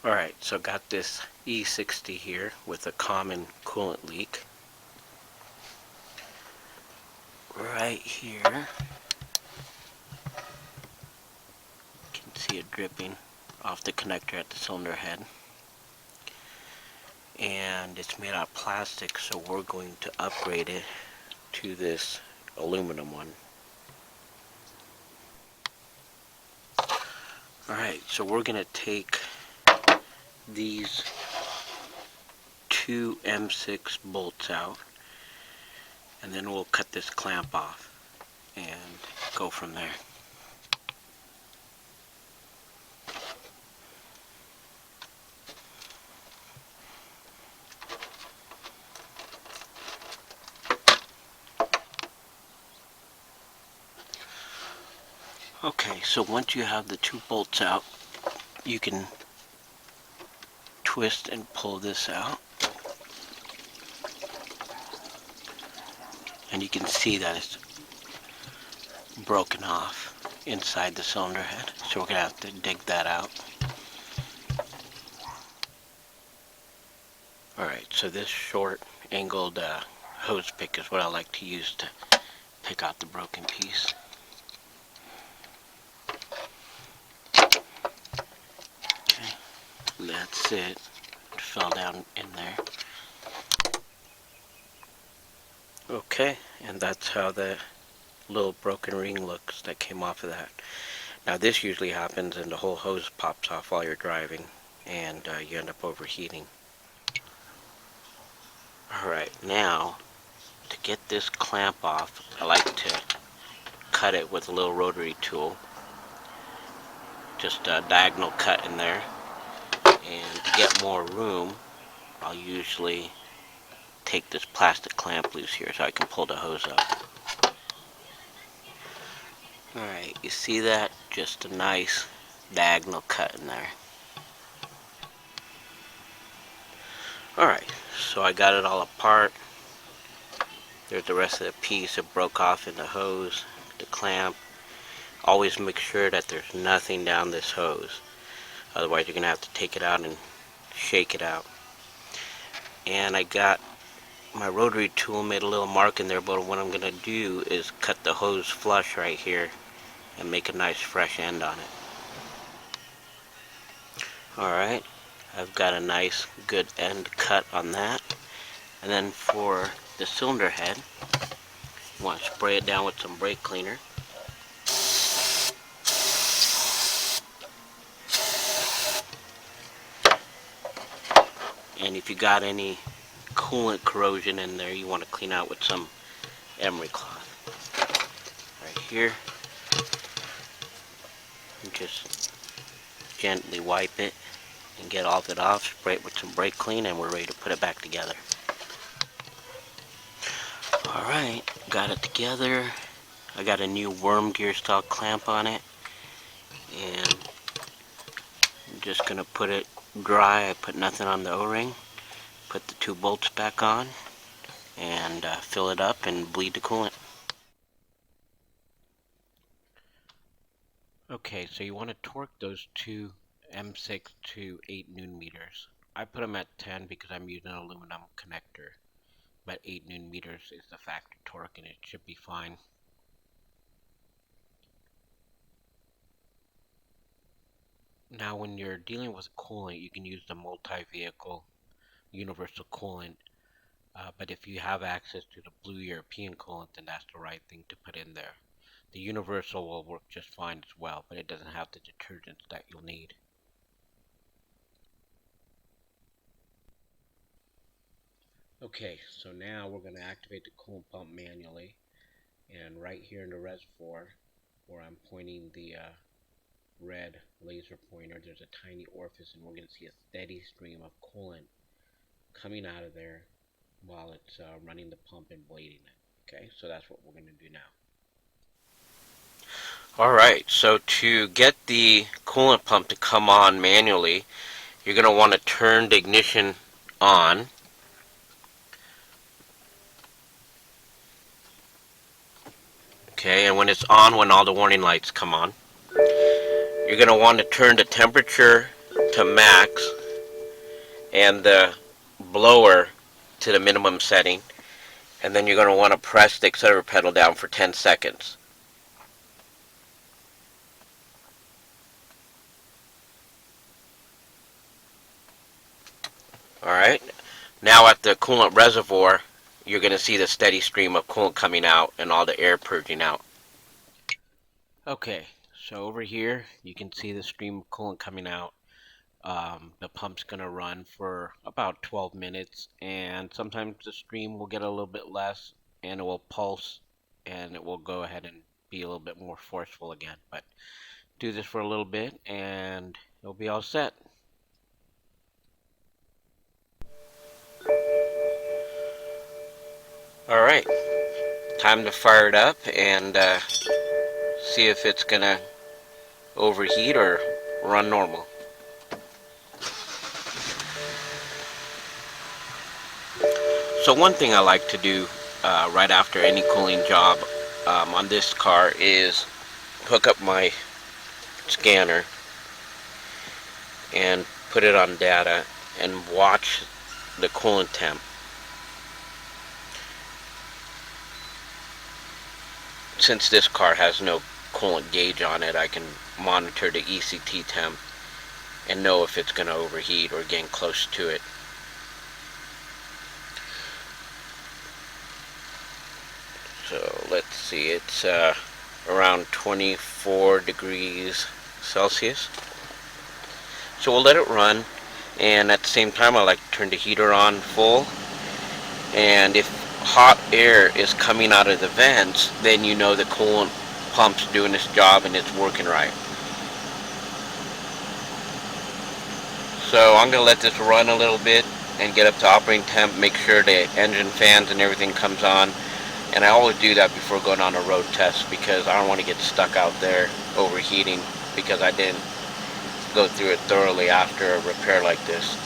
Alright, so got this E60 here with a common coolant leak. Right here, you can see it dripping off the connector at the cylinder head. And it's made out of plastic, so we're going to upgrade it to this aluminum one. Alright, so we're going to take these two M6 bolts out, and then we'll cut this clamp off and go from there. Okay, so once you have the two bolts out, you can twist and pull this out, and you can see that it's broken off inside the cylinder head, so we're going to have to dig that out. Alright, so this short angled hose pick is what I like to use to pick out the broken piece. Okay, that's it. It fell down in there. Okay, and that's how the little broken ring looks that came off of that. Now this usually happens and the whole hose pops off while you're driving, and you end up overheating. Alright, now to get this clamp off, I like to cut it with a little rotary tool. Just a diagonal cut in there. And to get more room, I'll usually take this plastic clamp loose here so I can pull the hose up. Alright, you see that? Just a nice diagonal cut in there. Alright, so I got it all apart. There's the rest of the piece. It broke off in the hose, the clamp. Always make sure that there's nothing down this hose. Otherwise you're going to have to take it out and shake it out. And I got my rotary tool, made a little mark in there, but what I'm going to do is cut the hose flush right here and make a nice fresh end on it. Alright, I've got a nice good end cut on that. And then for the cylinder head, you want to spray it down with some brake cleaner. And if you got any coolant corrosion in there, you want to clean out with some emery cloth. Right here. And just gently wipe it and get all of it off. Spray it with some brake clean, and we're ready to put it back together. Alright, got it together. I got a new worm gear style clamp on it, and I'm just going to put it dry. I put nothing on the O-ring. Put the two bolts back on and fill it up and bleed the coolant. Okay, so you want to torque those two M6 to 8 Newton meters. I put them at 10 because I'm using an aluminum connector, but 8 Newton meters is the factory torque and it should be fine. Now when you're dealing with coolant, you can use the multi-vehicle universal coolant, but if you have access to the blue European coolant, then that's the right thing to put in there. The universal will work just fine as well, but it doesn't have the detergents that you'll need. Okay, so now we're going to activate the coolant pump manually, and right here in the reservoir where I'm pointing the red laser pointer, there's a tiny orifice, and we're going to see a steady stream of coolant coming out of there while it's running the pump and blading it. Okay, so that's what we're going to do now. Alright, so to get the coolant pump to come on manually, you're going to want to turn the ignition on. Okay, and when it's on, when all the warning lights come on, you're going to want to turn the temperature to max and the blower to the minimum setting, and then you're going to want to press the accelerator pedal down for 10 seconds. Alright, now at the coolant reservoir, you're going to see the steady stream of coolant coming out and all the air purging out. Okay, so over here you can see the stream of coolant coming out. The pump's going to run for about 12 minutes, and sometimes the stream will get a little bit less and it will pulse and it will go ahead and be a little bit more forceful again. But do this for a little bit and it'll be all set. Alright, time to fire it up and see if it's going to overheat or run normal. So one thing I like to do right after any cooling job on this car is hook up my scanner and put it on data and watch the coolant temp. Since this car has no coolant gauge on it, I can monitor the ECT temp and know if it's going to overheat or getting close to it. So let's see, it's around 24 degrees Celsius. So we'll let it run, and at the same time I like to turn the heater on full, and if hot air is coming out of the vents, then you know the coolant pump's doing its job and it's working right. So I'm going to let this run a little bit and get up to operating temp, make sure the engine fans and everything comes on. And I always do that before going on a road test because I don't want to get stuck out there overheating because I didn't go through it thoroughly after a repair like this.